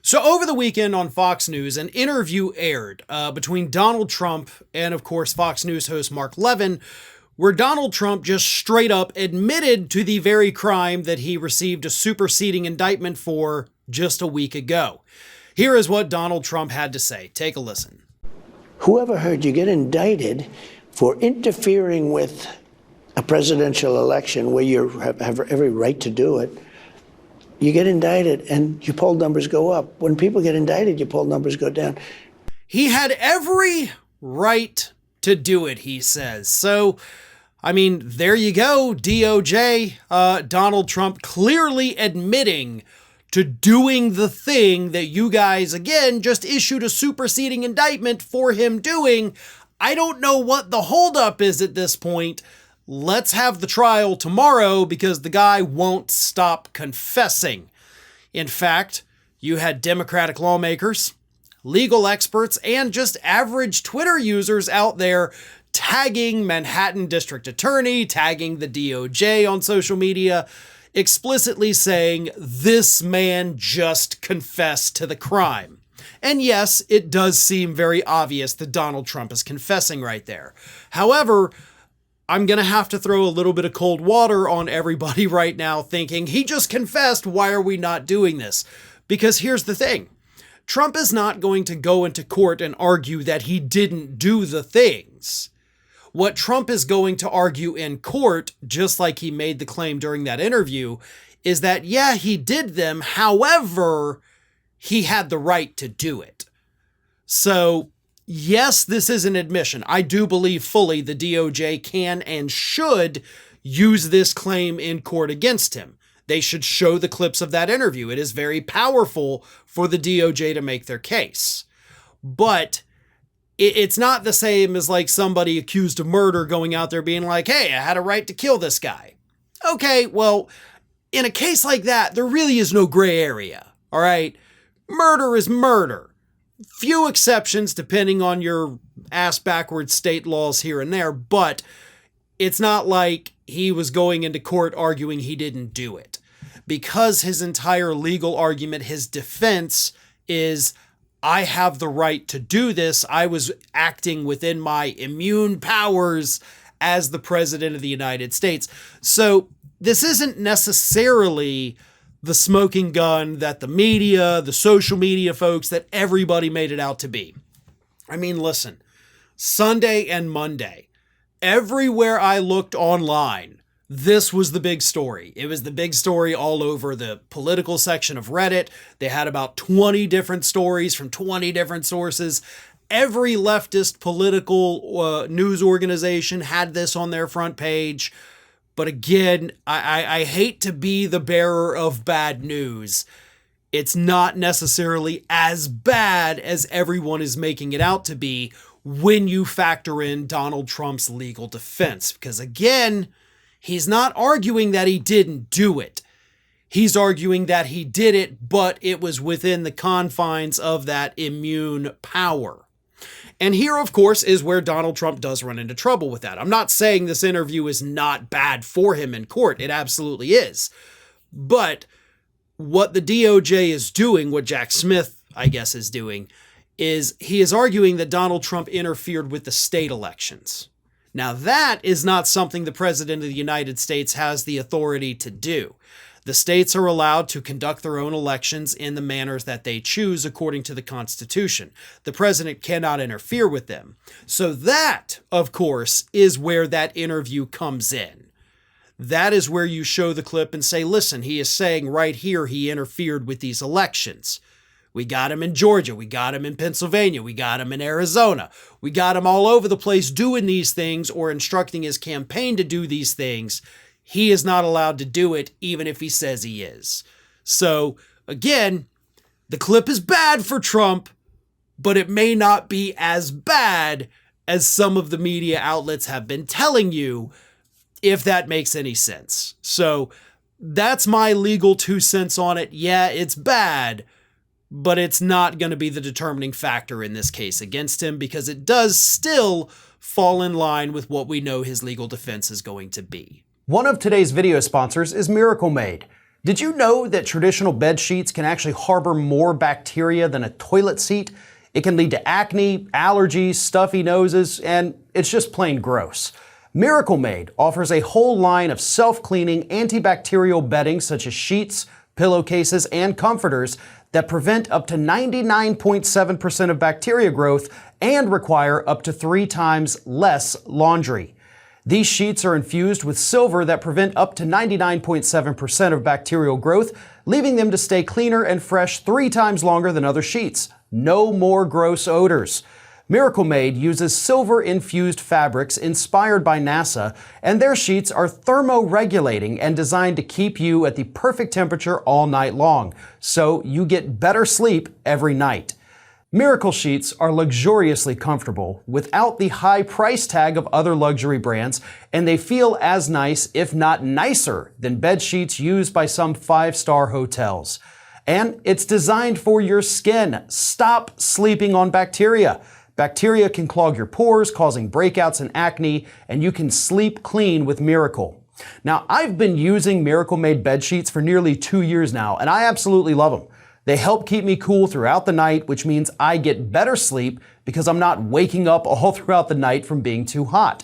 So over the weekend on Fox News, an interview aired between Donald Trump and, of course, Fox News host Mark Levin, where Donald Trump just straight up admitted to the very crime that he received a superseding indictment for just a week ago. Here is what Donald Trump had to say. Take a listen. Whoever heard you get indicted for interfering with a presidential election where you have every right to do it? You get indicted and your poll numbers go up. When people get indicted, your poll numbers go down. He had every right to do it, he says. So, I mean, there you go, DOJ. Donald Trump clearly admitting to doing the thing that you guys, again, just issued a superseding indictment for him doing. I don't know what the holdup is at this point. Let's have the trial tomorrow because the guy won't stop confessing. In fact, you had Democratic lawmakers, legal experts, and just average Twitter users out there tagging Manhattan District Attorney, tagging the DOJ on social media, explicitly saying this man just confessed to the crime. And yes, it does seem very obvious that Donald Trump is confessing right there. However, I'm going to have to throw a little bit of cold water on everybody right now thinking, he just confessed, why are we not doing this? Because here's the thing. Trump is not going to go into court and argue that he didn't do the things. What Trump is going to argue in court, just like he made the claim during that interview, is that, yeah, he did them. However, he had the right to do it. So, yes, this is an admission. I do believe fully the DOJ can and should use this claim in court against him. They should show the clips of that interview. It is very powerful for the DOJ to make their case. But it's not the same as like somebody accused of murder going out there being like, hey, I had a right to kill this guy. Okay, well, in a case like that, there really is no gray area, all right? Murder is murder. Few exceptions depending on your ass-backwards state laws here and there, but it's not like he was going into court arguing he didn't do it. Because his entire legal argument, his defense is, I have the right to do this. I was acting within my immune powers as the president of the United States. So this isn't necessarily the smoking gun that the media, the social media folks, that everybody made it out to be. I mean, listen, Sunday and Monday, everywhere I looked online, this was the big story. It was the big story all over the political section of Reddit. They had about 20 different stories from 20 different sources. Every leftist political news organization had this on their front page. But again, I hate to be the bearer of bad news. It's not necessarily as bad as everyone is making it out to be when you factor in Donald Trump's legal defense. Because again, he's not arguing that he didn't do it. He's arguing that he did it, but it was within the confines of that immune power. And here, of course, is where Donald Trump does run into trouble with that. I'm not saying this interview is not bad for him in court. It absolutely is. But what the DOJ is doing, what Jack Smith, I guess, is doing, is he is arguing that Donald Trump interfered with the state elections. Now, that is not something the president of the United States has the authority to do. The states are allowed to conduct their own elections in the manners that they choose according to the Constitution. The president cannot interfere with them. So that, of course, is where that interview comes in. That is where you show the clip and say, listen, he is saying right here he interfered with these elections. We got him in Georgia. We got him in Pennsylvania. We got him in Arizona. We got him all over the place doing these things or instructing his campaign to do these things. He is not allowed to do it, even if he says he is. So, again, the clip is bad for Trump, but it may not be as bad as some of the media outlets have been telling you, if that makes any sense. So, that's my legal 2 cents on it. Yeah, it's bad, but it's not going to be the determining factor in this case against him because it does still fall in line with what we know his legal defense is going to be. One of today's video sponsors is Miracle Made. Did you know that traditional bed sheets can actually harbor more bacteria than a toilet seat? It can lead to acne, allergies, stuffy noses, and it's just plain gross. Miracle Made offers a whole line of self-cleaning antibacterial bedding such as sheets, pillowcases, and comforters that prevent up to 99.7% of bacteria growth and require up to 3 times less laundry. These sheets are infused with silver that prevent up to 99.7% of bacterial growth, leaving them to stay cleaner and fresh 3 times longer than other sheets. No more gross odors. Miracle Made uses silver-infused fabrics inspired by NASA, and their sheets are thermoregulating and designed to keep you at the perfect temperature all night long, so you get better sleep every night. Miracle sheets are luxuriously comfortable without the high price tag of other luxury brands, and they feel as nice, if not nicer, than bed sheets used by some 5-star hotels. And it's designed for your skin. Stop sleeping on bacteria. Bacteria can clog your pores, causing breakouts and acne, and you can sleep clean with Miracle. Now, I've been using Miracle Made bed sheets for nearly 2 years now, and I absolutely love them. They help keep me cool throughout the night, which means I get better sleep because I'm not waking up all throughout the night from being too hot.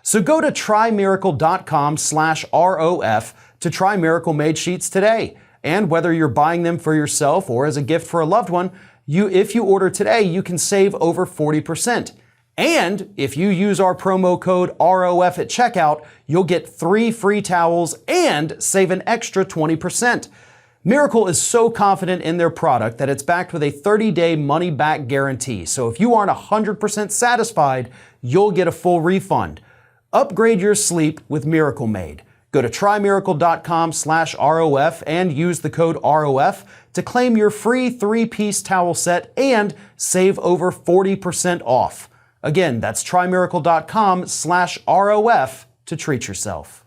So go to trymiracle.com/ROF to try Miracle Made sheets today. And whether you're buying them for yourself or as a gift for a loved one, if you order today, you can save over 40%. And if you use our promo code ROF at checkout, you'll get 3 free towels and save an extra 20%. Miracle is so confident in their product that it's backed with a 30-day money-back guarantee. So if you aren't 100% satisfied, you'll get a full refund. Upgrade your sleep with Miracle Made. Go to trymiracle.com/ROF and use the code ROF to claim your free 3-piece towel set and save over 40% off. Again, that's trymiracle.com/ROF to treat yourself.